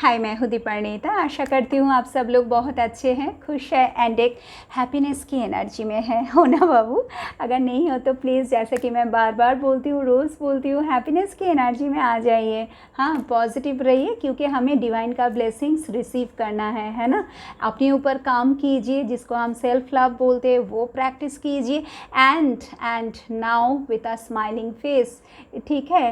हाय, मैं हूँ दीपार्णिता। आशा करती हूँ आप सब लोग बहुत अच्छे हैं, खुश है एंड एक हैप्पीनेस की एनर्जी में है, हो ना बाबू। अगर नहीं हो तो प्लीज़, जैसे कि मैं बार बार बोलती हूँ, रोज़ बोलती हूँ, हैप्पीनेस की एनर्जी में आ जाइए। हाँ, पॉजिटिव रहिए, क्योंकि हमें डिवाइन का ब्लेसिंग्स रिसीव करना है ना। अपने ऊपर काम कीजिए, जिसको हम सेल्फ लव बोलते हैं, वो प्रैक्टिस कीजिए। And now with a smiling face, ठीक है।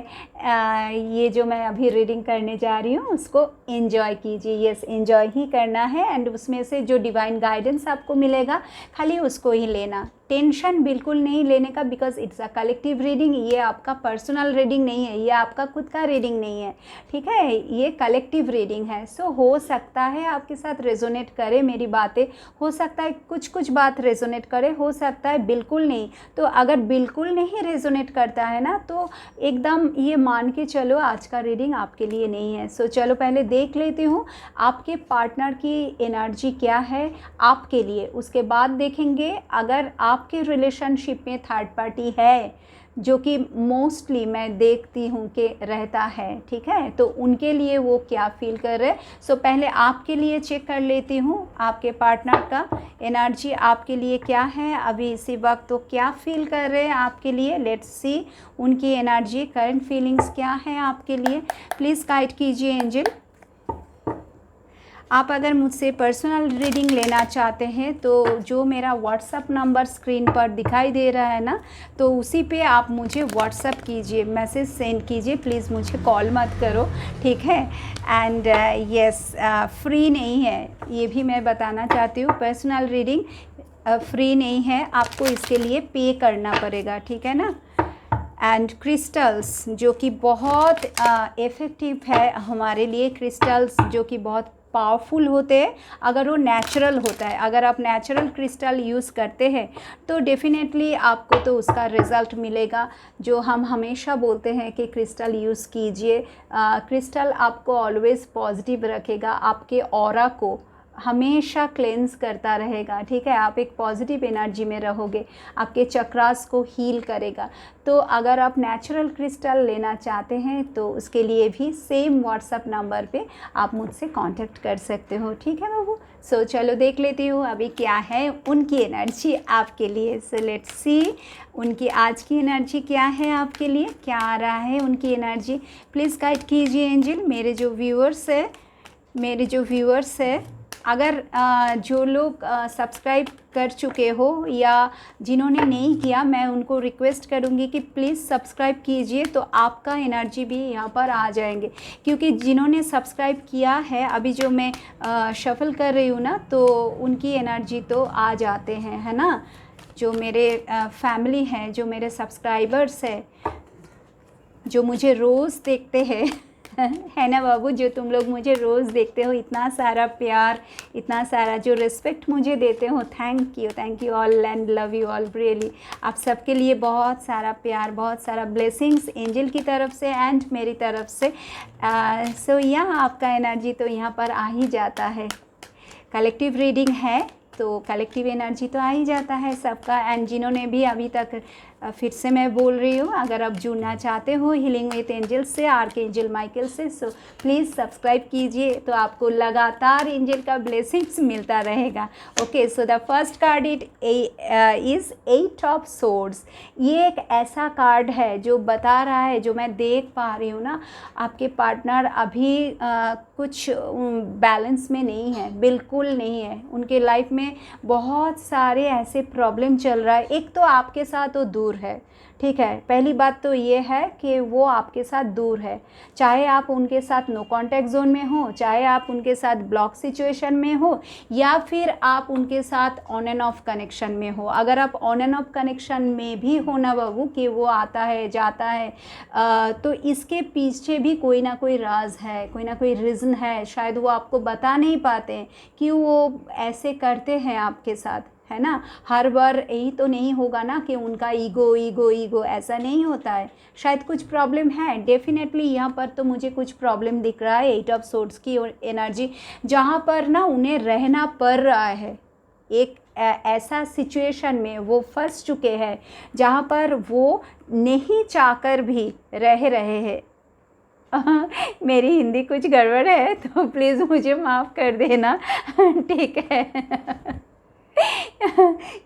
ये जो मैं अभी रीडिंग करने जा रही हूँ उसको एंजॉय कीजिए। यस, एंजॉय ही करना है एंड उसमें से जो डिवाइन गाइडेंस आपको मिलेगा खाली उसको ही लेना। टेंशन बिल्कुल नहीं लेने का, because it's a collective reading. ये आपका पर्सनल रीडिंग नहीं है, ये आपका खुद का रीडिंग नहीं है, ठीक है। ये कलेक्टिव रीडिंग है। सो हो सकता है आपके साथ रेजोनेट करे मेरी बातें, हो सकता है कुछ बात रेजोनेट करे, हो सकता है बिल्कुल नहीं। तो अगर बिल्कुल नहीं रेजोनेट करता है ना, तो एकदम ये मान के चलो आज का रीडिंग आपके लिए नहीं है। सो चलो पहले देख लेती हूँ आपके पार्टनर की एनर्जी क्या है आपके लिए, उसके बाद देखेंगे अगर आपके रिलेशनशिप में थर्ड पार्टी है, जो कि मोस्टली मैं देखती हूँ कि रहता है, ठीक है, तो उनके लिए वो क्या फील कर रहे हैं। सो पहले आपके लिए चेक कर लेती हूँ आपके पार्टनर का एनर्जी आपके लिए क्या है अभी इसी वक्त, तो क्या फील कर रहे हैं आपके लिए। लेट्स सी उनकी एनर्जी, करंट फीलिंग्स क्या है आपके लिए। प्लीज़ गाइड कीजिए एंजल। आप अगर मुझसे पर्सनल रीडिंग लेना चाहते हैं तो जो मेरा व्हाट्सअप नंबर स्क्रीन पर दिखाई दे रहा है ना, तो उसी पे आप मुझे व्हाट्सअप कीजिए, मैसेज सेंड कीजिए। प्लीज़ मुझे कॉल मत करो, ठीक है। एंड यस, फ्री नहीं है, ये भी मैं बताना चाहती हूँ। पर्सनल रीडिंग फ्री नहीं है, आपको इसके लिए पे करना पड़ेगा, ठीक है ना। एंड क्रिस्टल्स जो कि बहुत इफ़ेक्टिव है हमारे लिए, क्रिस्टल्स जो कि बहुत पावरफुल होते हैं अगर वो नेचुरल होता है। अगर आप नेचुरल क्रिस्टल यूज़ करते हैं तो डेफिनेटली आपको तो उसका रिज़ल्ट मिलेगा। जो हम हमेशा बोलते हैं कि क्रिस्टल यूज़ कीजिए, क्रिस्टल आपको ऑलवेज़ पॉजिटिव रखेगा, आपके ऑरा को हमेशा क्लेंस करता रहेगा, ठीक है। आप एक पॉजिटिव एनर्जी में रहोगे, आपके चक्रास को हील करेगा। तो अगर आप नेचुरल क्रिस्टल लेना चाहते हैं तो उसके लिए भी सेम व्हाट्सएप नंबर पे आप मुझसे कांटेक्ट कर सकते हो, ठीक है बाबू। सो चलो देख लेती हूँ अभी क्या है उनकी एनर्जी आपके लिए। सो लेट्स सी उनकी आज की एनर्जी क्या है आपके लिए, क्या आ रहा है उनकी एनर्जी। प्लीज़ गाइड कीजिए एंजल। मेरे जो व्यूअर्स है अगर जो लोग सब्सक्राइब कर चुके हो या जिन्होंने नहीं किया, मैं उनको रिक्वेस्ट करूँगी कि प्लीज़ सब्सक्राइब कीजिए, तो आपका एनर्जी भी यहाँ पर आ जाएंगे। क्योंकि जिन्होंने सब्सक्राइब किया है, अभी जो मैं शफल कर रही हूँ ना, तो उनकी एनर्जी तो आ जाते हैं, है ना। जो मेरे फैमिली हैं, जो मेरे सब्सक्राइबर्स है, जो मुझे रोज़ देखते हैं है ना बाबू, जो तुम लोग मुझे रोज़ देखते हो, इतना सारा प्यार, इतना सारा जो रिस्पेक्ट मुझे देते हो, thank you all and love you all really. आप सबके लिए बहुत सारा प्यार, बहुत सारा ब्लेसिंग्स एंजल की तरफ से एंड मेरी तरफ से। सो यहाँ आपका एनर्जी तो यहाँ पर आ ही जाता है। कलेक्टिव रीडिंग है तो कलेक्टिव एनर्जी तो आ ही जाता है सबका। एंड जिन्होंने भी अभी तक, फिर से मैं बोल रही हूँ, अगर आप जुड़ना चाहते हो हीलिंग विद एंजल से, आर्कएंजल माइकल से, सो प्लीज़ सब्सक्राइब कीजिए, तो आपको लगातार एंजल का ब्लेसिंग्स मिलता रहेगा। Okay, so the first card is 8 of swords. ये एक ऐसा कार्ड है जो बता रहा है, जो मैं देख पा रही हूँ ना, आपके पार्टनर अभी कुछ बैलेंस में नहीं है, बिल्कुल नहीं है। उनके लाइफ में बहुत सारे ऐसे प्रॉब्लम चल रहा है। एक तो आपके साथ वो दूर है, ठीक है। पहली बात तो ये है कि वो आपके साथ दूर है, चाहे आप उनके साथ नो कांटेक्ट जोन में हो, चाहे आप उनके साथ ब्लॉक सिचुएशन में हो, या फिर आप उनके साथ ऑन एंड ऑफ कनेक्शन में हो। अगर आप ऑन एंड ऑफ कनेक्शन में भी हो ना बाबू, कि वो आता है जाता है, तो इसके पीछे भी कोई ना कोई राज है, कोई ना कोई रीज़न है। शायद वो आपको बता नहीं पाते कि वो ऐसे करते हैं आपके साथ, है ना। हर बार यही तो नहीं होगा ना कि उनका ईगो ऐसा नहीं होता है। शायद कुछ प्रॉब्लम है, डेफिनेटली यहाँ पर तो मुझे कुछ प्रॉब्लम दिख रहा है। 8 ऑफ सोर्ड्स की एनर्जी, जहाँ पर ना उन्हें रहना पड़ रहा है, एक ऐसा सिचुएशन में वो फंस चुके हैं जहाँ पर वो नहीं चाहकर भी रह रहे हैं। मेरी हिंदी कुछ गड़बड़ है तो प्लीज़ मुझे माफ़ कर देना। ठीक है।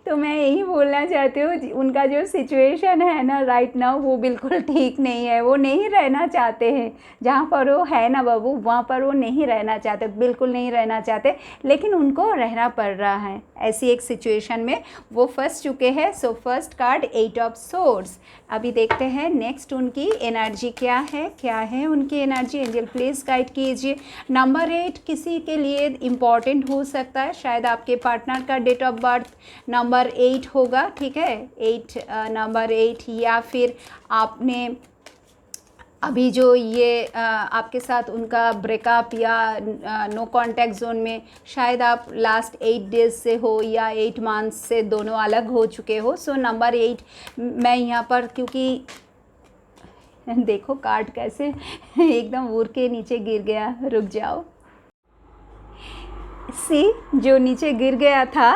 तो मैं यही बोलना चाहती हूँ, उनका जो सिचुएशन है ना राइट नाउ, वो बिल्कुल ठीक नहीं है। वो नहीं रहना चाहते हैं जहाँ पर वो है ना बाबू, वहाँ पर वो नहीं रहना चाहते, बिल्कुल नहीं रहना चाहते, लेकिन उनको रहना पड़ रहा है। ऐसी एक सिचुएशन में वो फंस चुके हैं। So first card 8 of swords. अभी देखते हैं नेक्स्ट उनकी एनर्जी क्या है, क्या है उनकी एनर्जी। एंजल प्लीज़ गाइड कीजिए। नंबर 8 किसी के लिए इम्पॉर्टेंट हो सकता है, शायद आपके पार्टनर का डेट ऑफ बर्थ नंबर 8 होगा, ठीक है, 8 नंबर 8, या फिर आपने अभी जो ये आपके साथ उनका ब्रेकअप या नो कांटेक्ट जोन में, शायद आप लास्ट 8 डेज से हो या 8 मंथ्स से दोनों अलग हो चुके हो। सो नंबर 8 मैं यहाँ पर, क्योंकि देखो कार्ड कैसे एकदम उड़ के नीचे गिर गया, रुक जाओ। सी जो नीचे गिर गया था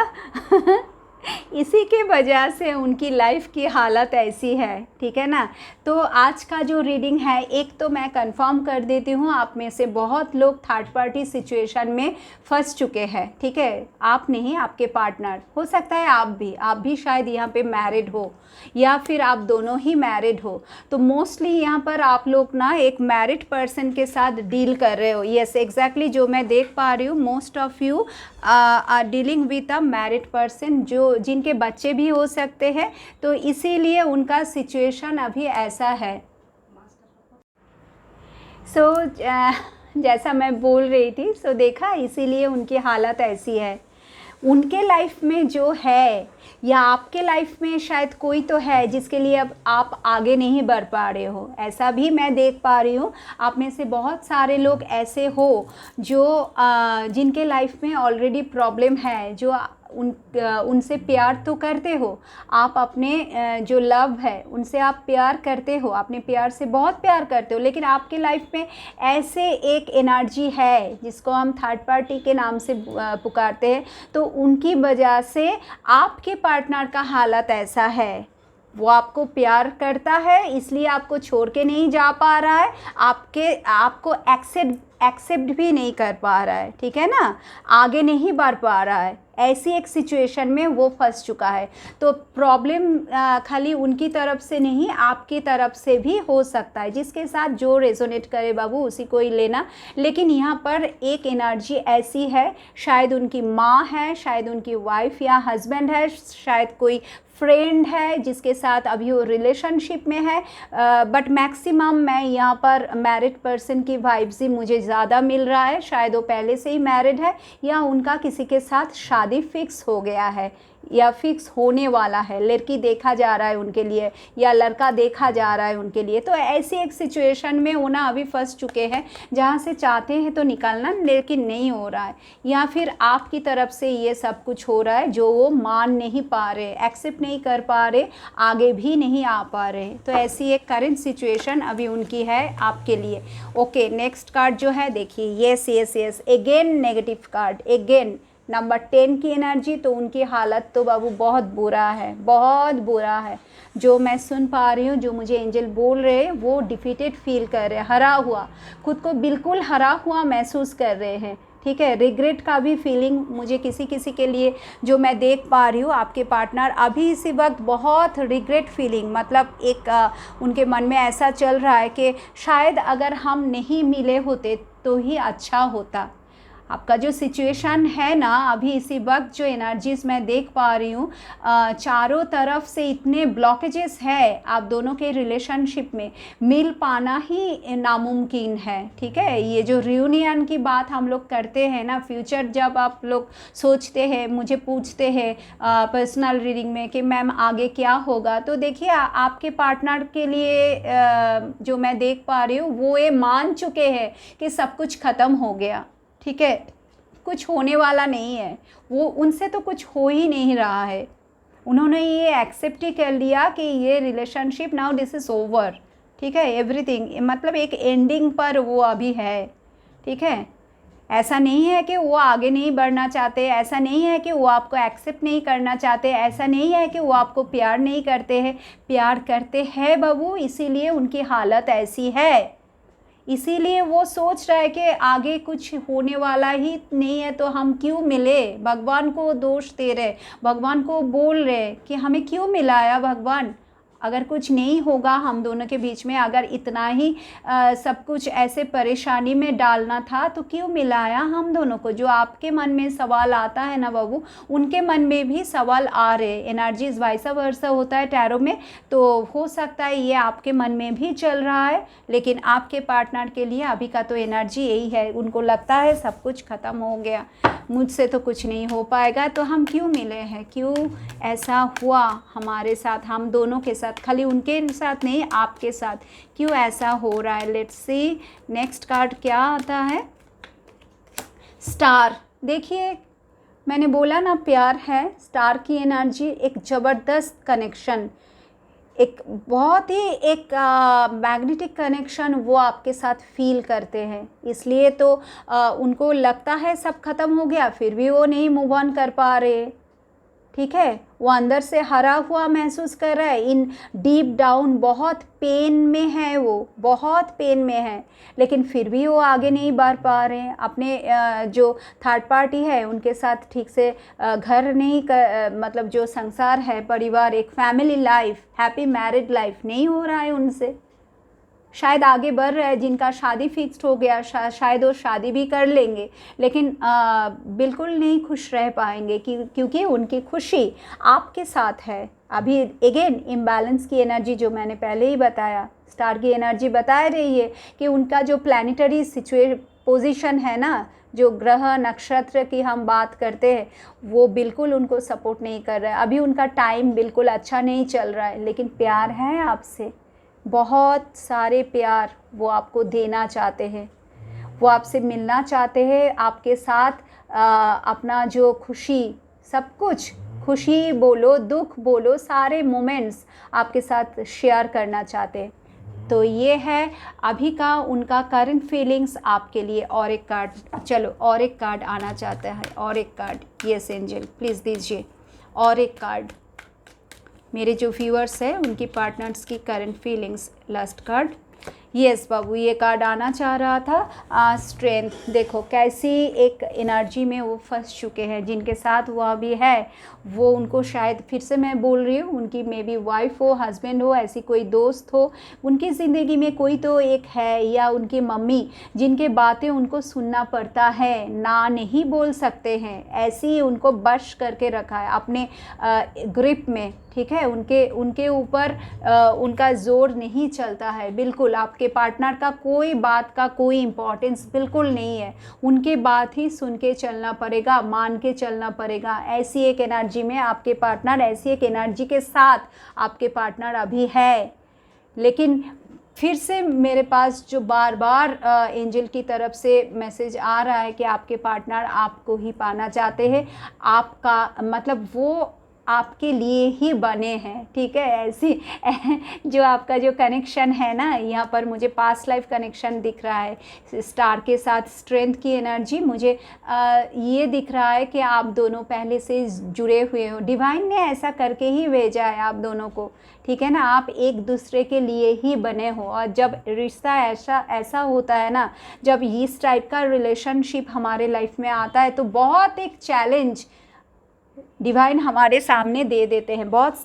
इसी के वजह से उनकी लाइफ की हालत ऐसी है, ठीक है ना। तो आज का जो रीडिंग है, एक तो मैं कंफर्म कर देती हूँ, आप में से बहुत लोग थर्ड पार्टी सिचुएशन में फंस चुके हैं, ठीक है। आप नहीं, आपके पार्टनर, हो सकता है आप भी शायद यहाँ पे मैरिड हो या फिर आप दोनों ही मैरिड हो। तो मोस्टली यहाँ पर आप लोग ना एक मैरिड पर्सन के साथ डील कर रहे हो। यस एग्जैक्टली, जो मैं देख पा रही हूँ, most of you are dealing with a married person, जो जिनके बच्चे भी हो सकते हैं। तो इसीलिए उनका सिचुएशन अभी ऐसा है। सो जैसा मैं बोल रही थी, सो देखा, इसीलिए उनकी हालत ऐसी है। उनके लाइफ में जो है, या आपके लाइफ में शायद कोई तो है जिसके लिए अब आप आगे नहीं बढ़ पा रहे हो, ऐसा भी मैं देख पा रही हूँ। आप में से बहुत सारे लोग ऐसे हो जो जिनके लाइफ में ऑलरेडी प्रॉब्लम है, जो उनसे प्यार तो करते हो आप, अपने जो लव है उनसे आप प्यार करते हो, अपने प्यार से बहुत प्यार करते हो, लेकिन आपके लाइफ में ऐसे एक एनर्जी है जिसको हम थर्ड पार्टी के नाम से पुकारते हैं। तो उनकी वजह से आपके पार्टनर का हालत ऐसा है, वो आपको प्यार करता है इसलिए आपको छोड़ के नहीं जा पा रहा है, आपको एक्सेप्ट भी नहीं कर पा रहा है, ठीक है ना, आगे नहीं बढ़ पा रहा है। ऐसी एक सिचुएशन में वो फंस चुका है। तो प्रॉब्लम खाली उनकी तरफ से नहीं, आपकी तरफ से भी हो सकता है। जिसके साथ जो रेजोनेट करे बाबू उसी को ही लेना। लेकिन यहाँ पर एक एनर्जी ऐसी है, शायद उनकी माँ है, शायद उनकी वाइफ या हस्बैंड है, शायद कोई फ्रेंड है जिसके साथ अभी वो रिलेशनशिप में है। बट मैक्सिमम मैं यहाँ पर मैरिड पर्सन की वाइब्स ही मुझे ज़्यादा मिल रहा है। शायद वो पहले से ही मैरिड है या उनका किसी के साथ शादी फिक्स हो गया है या फिक्स होने वाला है। लड़की देखा जा रहा है उनके लिए या लड़का देखा जा रहा है उनके लिए। तो ऐसी एक सिचुएशन में वो ना अभी फंस चुके हैं जहाँ से चाहते हैं तो निकलना, लेकिन नहीं हो रहा है, या फिर आपकी तरफ से ये सब कुछ हो रहा है जो वो मान नहीं पा रहे, एक्सेप्ट नहीं कर पा रहे, आगे भी नहीं आ पा रहे। तो ऐसी एक करंट सिचुएशन अभी उनकी है आपके लिए। ओके, नेक्स्ट कार्ड जो है देखिए, yes yes yes, again negative card, again number 10 की एनर्जी। तो उनकी हालत तो बाबू बहुत बुरा है, बहुत बुरा है। जो मैं सुन पा रही हूँ, जो मुझे एंजल बोल रहे हैं, वो डिफीटेड फील कर रहे हैं, हरा हुआ, खुद को बिल्कुल हरा हुआ महसूस कर रहे हैं, ठीक है। रिग्रेट का भी फीलिंग मुझे किसी किसी के लिए जो मैं देख पा रही हूँ, आपके पार्टनर अभी इसी वक्त बहुत रिग्रेट फीलिंग, मतलब एक उनके मन में ऐसा चल रहा है कि शायद अगर हम नहीं मिले होते तो ही अच्छा होता। आपका जो सिचुएशन है ना अभी इसी वक्त, जो एनर्जीज मैं देख पा रही हूँ, चारों तरफ से इतने ब्लॉकेजेस है आप दोनों के रिलेशनशिप में, मिल पाना ही नामुमकिन है, ठीक है। ये जो रियूनियन की बात हम लोग करते हैं ना, फ्यूचर जब आप लोग सोचते हैं, मुझे पूछते हैं पर्सनल रीडिंग में कि मैम आगे क्या होगा, तो देखिए आपके पार्टनर के लिए जो मैं देख पा रही हूँ, वो ये मान चुके हैं कि सब कुछ ख़त्म हो गया, ठीक है, कुछ होने वाला नहीं है, वो उनसे तो कुछ हो ही नहीं रहा है। उन्होंने ये एक्सेप्ट ही कर लिया कि ये relationship now this is over, ठीक है, एवरीथिंग, मतलब एक एंडिंग पर वो अभी है, ठीक है। ऐसा नहीं है कि वो आगे नहीं बढ़ना चाहते, ऐसा नहीं है कि वो आपको एक्सेप्ट नहीं करना चाहते, ऐसा नहीं है कि वो आपको प्यार नहीं करते हैं, प्यार करते हैं बाबू, इसीलिए उनकी हालत ऐसी है, इसीलिए वो सोच रहा है कि आगे कुछ होने वाला ही नहीं है तो हम क्यों मिले, भगवान को दोष दे रहे, भगवान को बोल रहे कि हमें क्यों मिलाया भगवान, अगर कुछ नहीं होगा हम दोनों के बीच में, अगर इतना ही सब कुछ ऐसे परेशानी में डालना था तो क्यों मिलाया हम दोनों को। जो आपके मन में सवाल आता है ना बाबू, उनके मन में भी सवाल आ रहे, एनर्जीज वाइसा वर्सा होता है टैरो में, तो हो सकता है ये आपके मन में भी चल रहा है। लेकिन आपके पार्टनर के लिए अभी का तो एनर्जी यही है, उनको लगता है सब कुछ ख़त्म हो गया, मुझसे तो कुछ नहीं हो पाएगा, तो हम क्यों मिले हैं, क्यों ऐसा हुआ हमारे साथ, हम दोनों के साथ, खाली उनके साथ नहीं आपके साथ क्यों ऐसा हो रहा है। लेट्स सी नेक्स्ट कार्ड क्या आता है, स्टार। देखिए मैंने बोला ना प्यार है, स्टार की एनर्जी एक ज़बरदस्त कनेक्शन, एक बहुत ही एक मैग्नेटिक कनेक्शन वो आपके साथ फील करते हैं, इसलिए तो उनको लगता है सब ख़त्म हो गया फिर भी वो नहीं मूव ऑन कर पा रहे, ठीक है, वो अंदर से हरा हुआ महसूस कर रहा है, इन डीप डाउन बहुत पेन में है, वो बहुत पेन में है, लेकिन फिर भी वो आगे नहीं बढ़ पा रहे हैं। अपने जो थर्ड पार्टी है उनके साथ ठीक से घर नहीं मतलब जो संसार है, परिवार, एक family life, happy married life नहीं हो रहा है उनसे। शायद आगे बढ़ रहा है, जिनका शादी फिक्स्ड हो गया शायद वो शादी भी कर लेंगे, लेकिन बिल्कुल नहीं खुश रह पाएंगे क्योंकि उनकी खुशी आपके साथ है। अभी अगेन इम्बैलेंस की एनर्जी जो मैंने पहले ही बताया, स्टार की एनर्जी बता रही है कि उनका जो प्लानिटरी पोजीशन है ना, जो ग्रह नक्षत्र की हम बात करते हैं, वो बिल्कुल उनको सपोर्ट नहीं कर रहा है। अभी उनका टाइम बिल्कुल अच्छा नहीं चल रहा है, लेकिन प्यार है आपसे, बहुत सारे प्यार वो आपको देना चाहते हैं, वो आपसे मिलना चाहते हैं, आपके साथ अपना जो खुशी, सब कुछ, खुशी बोलो दुख बोलो, सारे मोमेंट्स आपके साथ शेयर करना चाहते हैं। तो ये है अभी का उनका करंट फीलिंग्स आपके लिए। और एक कार्ड, चलो और एक कार्ड आना चाहता है, और एक कार्ड, यस एंजल प्लीज़ दीजिए और एक कार्ड। मेरे जो व्यूअर्स हैं उनकी पार्टनर्स की current feelings, last card, yes बाबू ये कार्ड आना चाह रहा था, स्ट्रेंथ। देखो कैसी एक एनर्जी में वो फंस चुके हैं, जिनके साथ वो अभी है वो उनको शायद, फिर से मैं बोल रही हूँ, उनकी मे बी वाइफ हो, हस्बैंड हो, ऐसी कोई दोस्त हो, उनकी ज़िंदगी में कोई तो एक है, या उनकी मम्मी जिनके बातें उनको सुनना पड़ता है, ना नहीं बोल सकते हैं, ऐसी ही उनको बश करके रखा है अपने ग्रिप में, ठीक है, उनके ऊपर उनका ज़ोर नहीं चलता है बिल्कुल। आपके पार्टनर का कोई बात का कोई इम्पोर्टेंस बिल्कुल नहीं है, उनके बात ही सुन के चलना पड़ेगा, मान के चलना पड़ेगा। ऐसी एक एनर्जी में आपके पार्टनर, ऐसी एक एनर्जी के साथ आपके पार्टनर अभी है। लेकिन फिर से मेरे पास जो बार बार एंजल की तरफ से मैसेज आ रहा है कि आपके पार्टनर आपको ही पाना चाहते हैं, आपका मतलब वो आपके लिए ही बने हैं, ठीक है। ऐसी जो आपका जो कनेक्शन है ना, यहाँ पर मुझे पास्ट लाइफ कनेक्शन दिख रहा है स्टार के साथ, स्ट्रेंथ की एनर्जी मुझे ये दिख रहा है कि आप दोनों पहले से जुड़े हुए हो, डिवाइन ने ऐसा करके ही भेजा है आप दोनों को, ठीक है ना, आप एक दूसरे के लिए ही बने हो। और जब रिश्ता ऐसा होता है ना, जब इस टाइप का रिलेशनशिप हमारे लाइफ में आता है तो बहुत एक चैलेंज डिवाइन हमारे सामने दे देते हैं, बहुत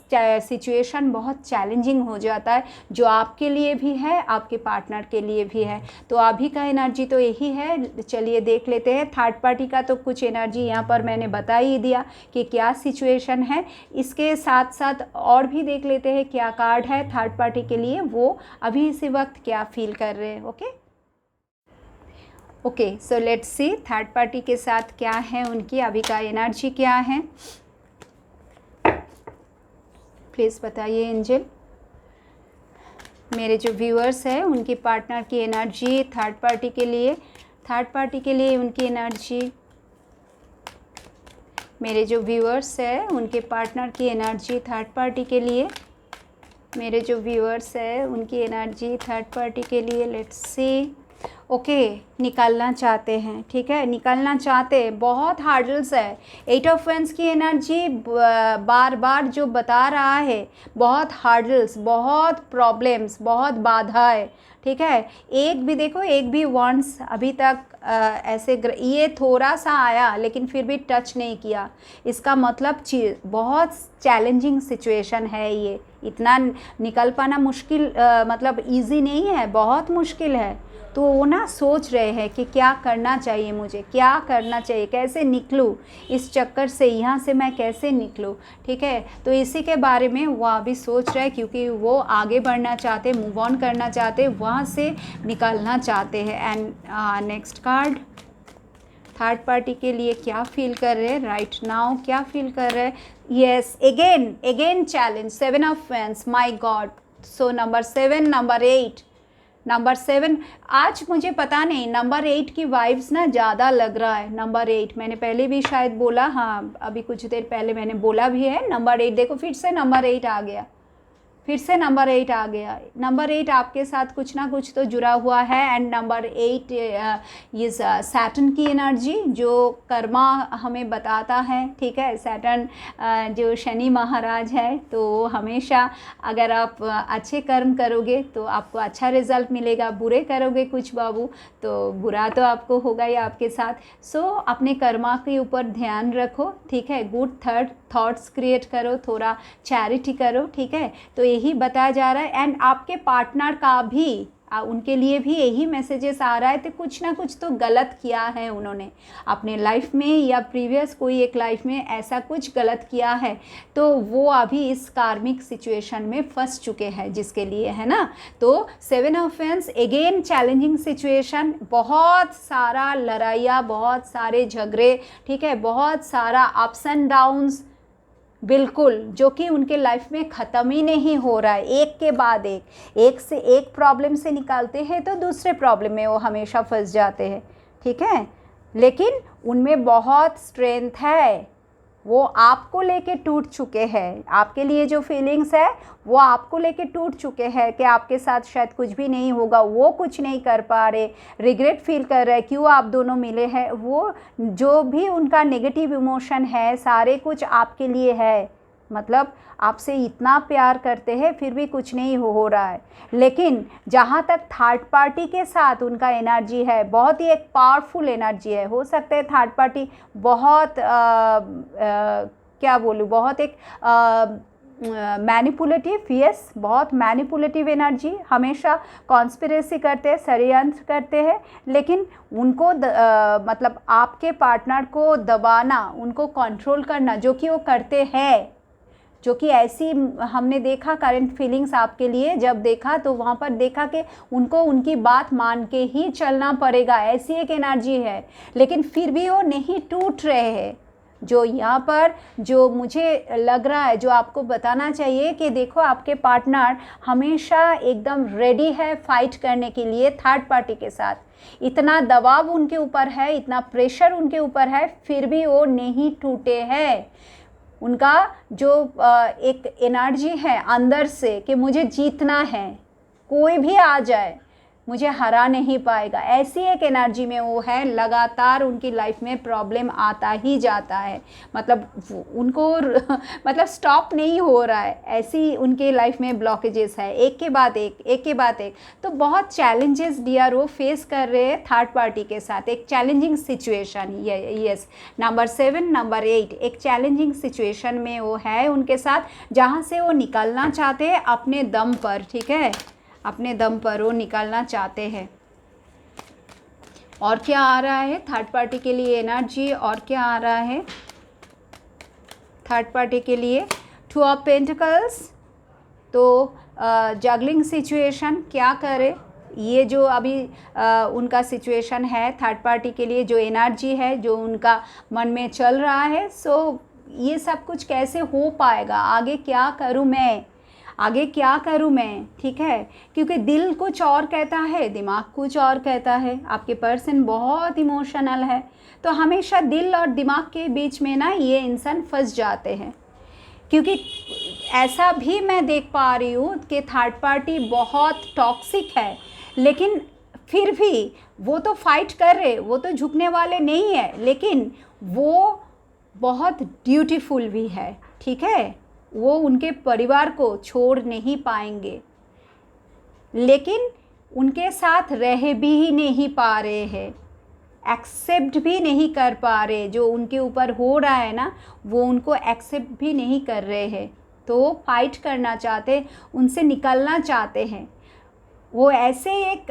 सिचुएशन बहुत चैलेंजिंग हो जाता है, जो आपके लिए भी है, आपके पार्टनर के लिए भी है। तो अभी का एनर्जी तो यही है। चलिए देख लेते हैं थर्ड पार्टी का, तो कुछ एनर्जी यहाँ पर मैंने बता ही दिया कि क्या सिचुएशन है। इसके साथ साथ और भी देख लेते हैं क्या कार्ड है थर्ड पार्टी के लिए, वो अभी इसी वक्त क्या फील कर रहे हैं। Okay so let's see third party के साथ क्या है, उनकी अभी का एनर्जी क्या है, प्लीज़ बताइए एंजल। मेरे जो व्यूअर्स हैं उनकी पार्टनर की एनर्जी थर्ड पार्टी के लिए, थर्ड पार्टी के लिए उनकी एनर्जी। मेरे जो व्यूअर्स हैं उनके पार्टनर की एनर्जी थर्ड पार्टी के लिए, मेरे जो व्यूअर्स हैं उनकी एनर्जी थर्ड पार्टी के लिए। Let's see. ओके निकालना चाहते हैं, ठीक है, निकालना चाहते हैं, बहुत हार्डल्स है। एट ऑफ वैंड्स की एनर्जी बार बार जो बता रहा है, बहुत हार्डल्स, बहुत प्रॉब्लम्स, बहुत बाधाएं, ठीक है। एक भी देखो, एक भी वॉन्ड्स अभी तक ऐसे ये थोड़ा सा आया लेकिन फिर भी टच नहीं किया। इसका मतलब बहुत चैलेंजिंग सिचुएशन है ये, इतना निकल पाना मुश्किल, मतलब इजी नहीं है, बहुत मुश्किल है। तो वो ना सोच रहे हैं कि क्या करना चाहिए, मुझे क्या करना चाहिए, कैसे निकलूँ इस चक्कर से, यहाँ से मैं कैसे निकलूँ, ठीक है। तो इसी के बारे में वो अभी सोच रहे हैं, क्योंकि वो आगे बढ़ना चाहते, मूव ऑन करना चाहते, वहाँ से निकलना चाहते हैं। And next card, third party के लिए क्या फील कर रहे हैं राइट नाउ, क्या फील कर रहे हैं। Yes, again challenge, 7 of wands, my God. So number 7, number 7 आज मुझे पता नहीं, नंबर 8 की वाइब्स ना ज़्यादा लग रहा है। नंबर 8 मैंने पहले भी शायद बोला, हाँ अभी कुछ देर पहले मैंने बोला भी है। नंबर 8 देखो, फिर से नंबर 8 आ गया, फिर से नंबर 8 आ गया। नंबर 8 आपके साथ कुछ ना कुछ तो जुड़ा हुआ है। एंड नंबर 8 ये सैटर्न की एनर्जी जो कर्मा हमें बताता है, ठीक है। सैटर्न जो शनि महाराज है, तो हमेशा अगर आप अच्छे कर्म करोगे तो आपको अच्छा रिजल्ट मिलेगा, बुरे करोगे कुछ बाबू तो बुरा तो आपको होगा ही आपके साथ। सो अपने कर्मा के ऊपर ध्यान रखो, ठीक है। गुड थॉट्स क्रिएट करो, थोड़ा चैरिटी करो, ठीक है। तो यही बताया जा रहा है। एंड आपके पार्टनर का भी उनके लिए भी यही मैसेजेस आ रहा है कि कुछ ना कुछ तो गलत किया है उन्होंने अपने लाइफ में, या प्रीवियस कोई एक लाइफ में ऐसा कुछ गलत किया है, तो वो अभी इस कार्मिक सिचुएशन में फंस चुके हैं, जिसके लिए है ना। तो 7 of wands again challenging situation, बहुत सारा लड़ाइयाँ, बहुत सारे झगड़े, ठीक है, बहुत सारा अप्स एंड डाउन्स, बिल्कुल, जो कि उनके लाइफ में ख़त्म ही नहीं हो रहा है। एक के बाद एक से एक प्रॉब्लम से निकालते हैं तो दूसरे प्रॉब्लम में वो हमेशा फंस जाते हैं, ठीक है। लेकिन उनमें बहुत स्ट्रेंथ है, वो आपको लेके टूट चुके हैं। आपके लिए जो फीलिंग्स है वो आपको लेके टूट चुके हैं कि आपके साथ शायद कुछ भी नहीं होगा, वो कुछ नहीं कर पा रहे, रिग्रेट फील कर रहे, क्यों आप दोनों मिले हैं। वो जो भी उनका नेगेटिव इमोशन है, सारे कुछ आपके लिए है, मतलब आपसे इतना प्यार करते हैं फिर भी कुछ नहीं हो रहा है। लेकिन जहाँ तक थर्ड पार्टी के साथ उनका एनर्जी है, बहुत ही एक पावरफुल एनर्जी है। हो सकता है थर्ड पार्टी बहुत क्या बोलूँ, बहुत एक मैनिपुलेटिव, यस, बहुत मैनिपुलेटिव एनर्जी, हमेशा कॉन्स्पिरेसी करते हैं, षड्यंत्र करते हैं। लेकिन उनको मतलब आपके पार्टनर को दबाना, उनको कंट्रोल करना, जो कि वो करते हैं, जो कि ऐसी हमने देखा करंट फीलिंग्स आपके लिए जब देखा तो वहाँ पर देखा कि उनको उनकी बात मान के ही चलना पड़ेगा, ऐसी एक एनर्जी है। लेकिन फिर भी वो नहीं टूट रहे हैं। जो यहाँ पर जो मुझे लग रहा है, जो आपको बताना चाहिए कि देखो आपके पार्टनर हमेशा एकदम रेडी है फाइट करने के लिए थर्ड पार्टी के साथ। इतना दबाव उनके ऊपर है, इतना प्रेशर उनके ऊपर है, फिर भी वो नहीं टूटे हैं। उनका जो एक एनर्जी है अंदर से कि मुझे जीतना है, कोई भी आ जाए मुझे हरा नहीं पाएगा, ऐसी एक एनर्जी में वो है। लगातार उनकी लाइफ में प्रॉब्लम आता ही जाता है, मतलब उनको मतलब स्टॉप नहीं हो रहा है, ऐसी उनके लाइफ में ब्लॉकेजेस है, एक के बाद एक। तो बहुत चैलेंजेस डियर वो फेस कर रहे हैं थर्ड पार्टी के साथ, एक challenging situation. Yes, number 7, number 8 एक चैलेंजिंग सिचुएशन में वो है उनके साथ, जहाँ से वो निकलना चाहते हैं अपने दम पर, ठीक है, अपने दम पर वो निकालना चाहते हैं। और क्या आ रहा है थर्ड पार्टी के लिए एनर्जी, और क्या आ रहा है थर्ड पार्टी के लिए। 2 ऑफ पेंटिकल्स, तो जगलिंग सिचुएशन, क्या करे, ये जो अभी उनका सिचुएशन है थर्ड पार्टी के लिए, जो एनर्जी है जो उनका मन में चल रहा है। सो ये सब कुछ कैसे हो पाएगा, आगे क्या करूँ मैं, आगे क्या करूँ मैं, ठीक है। क्योंकि दिल कुछ और कहता है, दिमाग कुछ और कहता है। आपके पर्सन बहुत इमोशनल है, तो हमेशा दिल और दिमाग के बीच में ना ये इंसान फंस जाते हैं। क्योंकि ऐसा भी मैं देख पा रही हूँ कि थर्ड पार्टी बहुत टॉक्सिक है, लेकिन फिर भी वो तो फाइट कर रहे, वो तो झुकने वाले नहीं है, लेकिन वो बहुत ड्यूटीफुल भी है, ठीक है। वो उनके परिवार को छोड़ नहीं पाएंगे, लेकिन उनके साथ रह भी नहीं पा रहे हैं, एक्सेप्ट भी नहीं कर पा रहे, जो उनके ऊपर हो रहा है ना वो उनको एक्सेप्ट भी नहीं कर रहे हैं। तो फाइट करना चाहते, उनसे निकलना चाहते हैं। वो ऐसे एक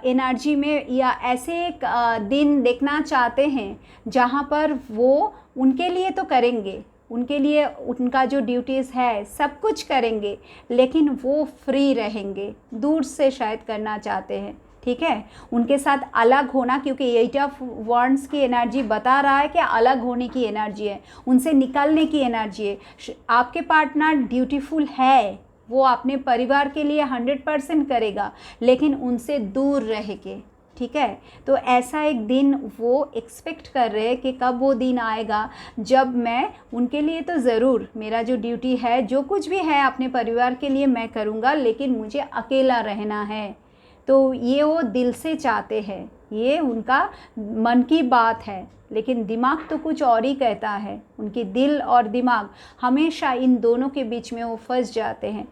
एनर्जी में या ऐसे एक दिन देखना चाहते हैं जहाँ पर वो उनके लिए तो करेंगे, उनके लिए उनका जो ड्यूटीज़ है सब कुछ करेंगे, लेकिन वो फ्री रहेंगे। दूर से शायद करना चाहते हैं, ठीक है, उनके साथ अलग होना, क्योंकि 8 ऑफ वांड्स की एनर्जी बता रहा है कि अलग होने की एनर्जी है, उनसे निकलने की एनर्जी है। आपके पार्टनर ड्यूटीफुल है, वो अपने परिवार के लिए 100% करेगा, लेकिन उनसे दूर रह के, ठीक है। तो ऐसा एक दिन वो एक्सपेक्ट कर रहे हैं कि कब वो दिन आएगा जब मैं उनके लिए तो ज़रूर मेरा जो ड्यूटी है, जो कुछ भी है अपने परिवार के लिए मैं करूँगा, लेकिन मुझे अकेला रहना है। तो ये वो दिल से चाहते हैं, ये उनका मन की बात है, लेकिन दिमाग तो कुछ और ही कहता है। उनकी दिल और दिमाग हमेशा इन दोनों के बीच में वो फंस जाते हैं।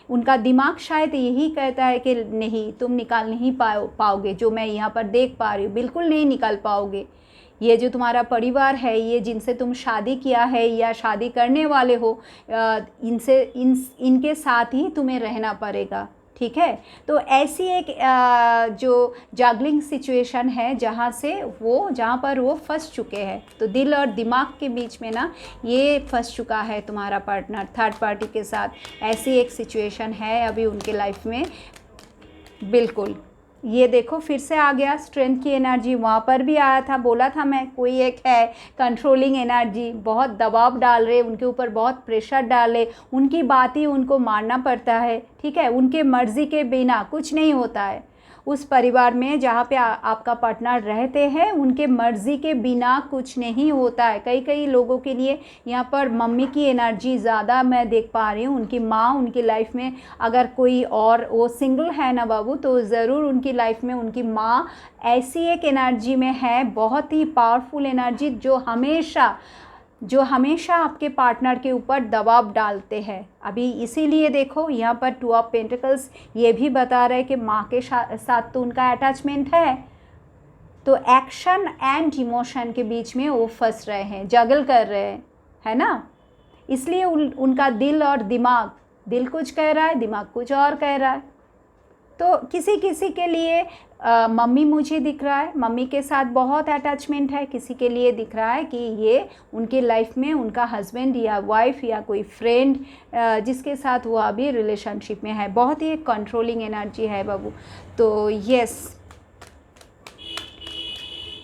उनका दिमाग शायद यही कहता है कि नहीं, तुम निकाल नहीं पाओगे, जो मैं यहाँ पर देख पा रही हूँ, बिल्कुल नहीं निकाल पाओगे। ये जो तुम्हारा परिवार है, ये जिनसे तुम शादी किया है या शादी करने वाले हो, इनके साथ ही तुम्हें रहना पड़ेगा, ठीक है। तो ऐसी एक जो जगलिंग सिचुएशन है जहाँ पर वो फंस चुके हैं। तो दिल और दिमाग के बीच में ना ये फंस चुका है तुम्हारा पार्टनर, थर्ड पार्टी के साथ ऐसी एक सिचुएशन है अभी उनके लाइफ में। बिल्कुल, ये देखो फिर से आ गया स्ट्रेंथ की एनर्जी, वहाँ पर भी आया था, बोला था मैं, कोई एक है कंट्रोलिंग एनर्जी, बहुत दबाव डाल रहे, उनके ऊपर बहुत प्रेशर डाले, उनकी बात ही उनको मानना पड़ता है, ठीक है। उनके मर्ज़ी के बिना कुछ नहीं होता है उस परिवार में जहाँ पे आपका पार्टनर रहते हैं, उनके मर्ज़ी के बिना कुछ नहीं होता है। कई लोगों के लिए यहाँ पर मम्मी की एनर्जी ज़्यादा मैं देख पा रही हूँ, उनकी माँ उनकी लाइफ में, अगर कोई और वो सिंगल है ना बाबू, तो ज़रूर उनकी लाइफ में उनकी माँ ऐसी एक एनर्जी में है, बहुत ही पावरफुल एनर्जी, जो हमेशा आपके पार्टनर के ऊपर दबाव डालते हैं। अभी इसीलिए देखो यहाँ पर 2 ऑफ पेंटिकल्स ये भी बता रहे हैं कि माँ के साथ तो उनका अटैचमेंट है, तो एक्शन एंड इमोशन के बीच में वो फंस रहे हैं, जगल कर रहे हैं, है ना। इसलिए उनका दिल और दिमाग, दिल कुछ कह रहा है, दिमाग कुछ और कह रहा है। तो किसी के लिए मम्मी मुझे दिख रहा है, मम्मी के साथ बहुत अटैचमेंट है, किसी के लिए दिख रहा है कि ये उनके लाइफ में उनका हस्बैंड या वाइफ या कोई फ्रेंड जिसके साथ वो अभी रिलेशनशिप में है, बहुत ही कंट्रोलिंग एनर्जी है बाबू। तो यस,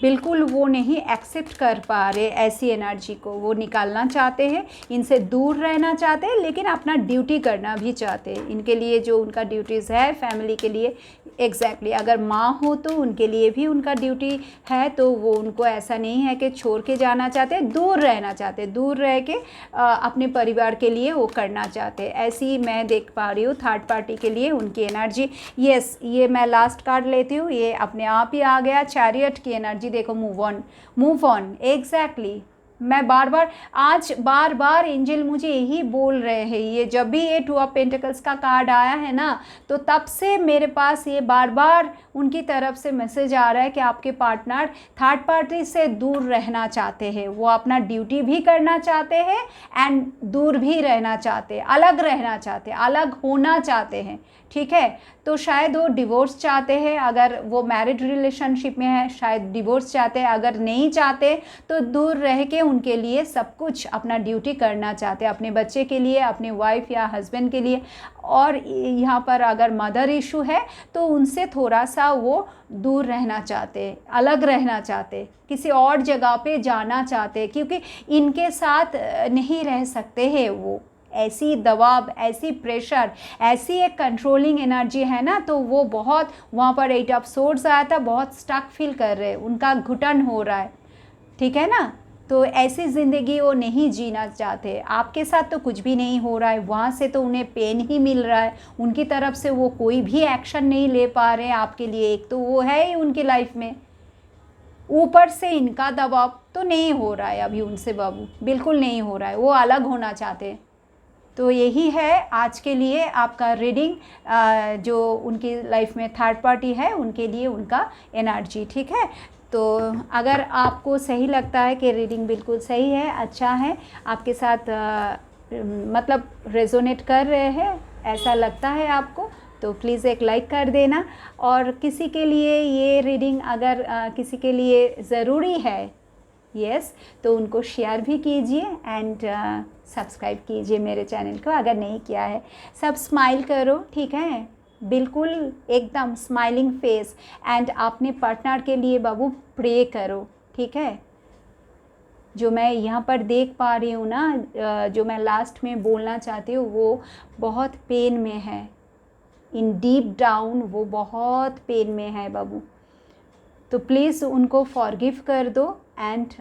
बिल्कुल वो नहीं एक्सेप्ट कर पा रहे ऐसी एनर्जी को, वो निकालना चाहते हैं, इनसे दूर रहना चाहते हैं, लेकिन अपना ड्यूटी करना भी चाहते हैं। इनके लिए जो उनका ड्यूटीज़ है फैमिली के लिए, एग्जैक्टली अगर माँ हो तो उनके लिए भी उनका ड्यूटी है, तो वो उनको ऐसा नहीं है कि छोड़ के जाना चाहते, दूर रहना चाहते, दूर रह के अपने परिवार के लिए वो करना चाहते। ऐसी मैं देख पा रही हूँ थर्ड पार्टी के लिए उनकी एनर्जी। यस, ये मैं लास्ट कार्ड लेती हूँ, ये अपने आप ही आ गया, चैरियट की एनर्जी। देखो, मूव ऑन, एग्जैक्टली। मैं बार बार एंजल मुझे यही बोल रहे हैं, ये जब भी ये 2 ऑफ पेंटिकल्स का कार्ड आया है ना, तो तब से मेरे पास ये बार बार उनकी तरफ से मैसेज आ रहा है कि आपके पार्टनर थर्ड पार्टी से दूर रहना चाहते हैं, वो अपना ड्यूटी भी करना चाहते हैं एंड दूर भी रहना चाहते हैं, अलग रहना चाहते हैं, अलग होना चाहते हैं, ठीक है। तो शायद वो डिवोर्स चाहते हैं, अगर वो मैरिड रिलेशनशिप में है शायद डिवोर्स चाहते हैं, अगर नहीं चाहते तो दूर रह के उनके लिए सब कुछ अपना ड्यूटी करना चाहते हैं, अपने बच्चे के लिए, अपने वाइफ या हस्बैंड के लिए। और यहाँ पर अगर मदर इशू है तो उनसे थोड़ा सा वो दूर रहना चाहते, अलग रहना चाहते, किसी और जगह पे जाना चाहते, क्योंकि इनके साथ नहीं रह सकते हैं वो। ऐसी दबाव, ऐसी प्रेशर, ऐसी एक कंट्रोलिंग एनर्जी है ना, तो वो बहुत, वहाँ पर 8 ऑफ सोर्ड्स आया था, बहुत स्टक फील कर रहे हैं, उनका घुटन हो रहा है, ठीक है ना। तो ऐसी ज़िंदगी वो नहीं जीना चाहते। आपके साथ तो कुछ भी नहीं हो रहा है, वहाँ से तो उन्हें पेन ही मिल रहा है, उनकी तरफ से वो कोई भी एक्शन नहीं ले पा रहे हैं आपके लिए। एक तो वो है ही उनकी लाइफ में, ऊपर से इनका दबाव तो नहीं हो रहा है अभी उनसे बाबू, बिल्कुल नहीं हो रहा है, वो अलग होना चाहते हैं। तो यही है आज के लिए आपका रीडिंग, जो उनकी लाइफ में थर्ड पार्टी है उनके लिए उनका एनर्जी, ठीक है। तो अगर आपको सही लगता है कि रीडिंग बिल्कुल सही है, अच्छा है, आपके साथ मतलब रेजोनेट कर रहे हैं, ऐसा लगता है आपको, तो प्लीज़ एक लाइक कर देना। और किसी के लिए ये रीडिंग अगर किसी के लिए ज़रूरी है, यस, तो उनको शेयर भी कीजिए एंड सब्सक्राइब कीजिए मेरे चैनल को अगर नहीं किया है। सब स्माइल करो, ठीक है, बिल्कुल एकदम स्माइलिंग फेस, एंड अपने पार्टनर के लिए बाबू प्रे करो, ठीक है। जो मैं यहाँ पर देख पा रही हूँ ना, जो मैं लास्ट में बोलना चाहती हूँ, वो बहुत पेन में है, इन डीप डाउन वो बहुत पेन में है बाबू। तो प्लीज़ उनको फॉरगिव कर दो एंड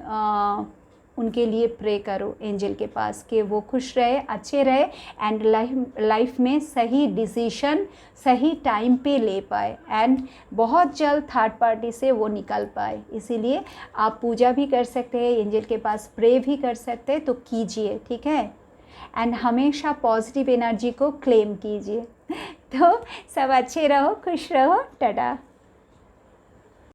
उनके लिए प्रे करो एंजल के पास कि वो खुश रहे, अच्छे रहे एंड लाइफ में सही डिसीजन सही टाइम पे ले पाए एंड बहुत जल्द थर्ड पार्टी से वो निकल पाए। इसीलिए आप पूजा भी कर सकते हैं, एंजल के पास प्रे भी कर सकते हैं, तो कीजिए, ठीक है। एंड हमेशा पॉजिटिव एनर्जी को क्लेम कीजिए। तो सब अच्छे रहो, खुश रहो, टाटा।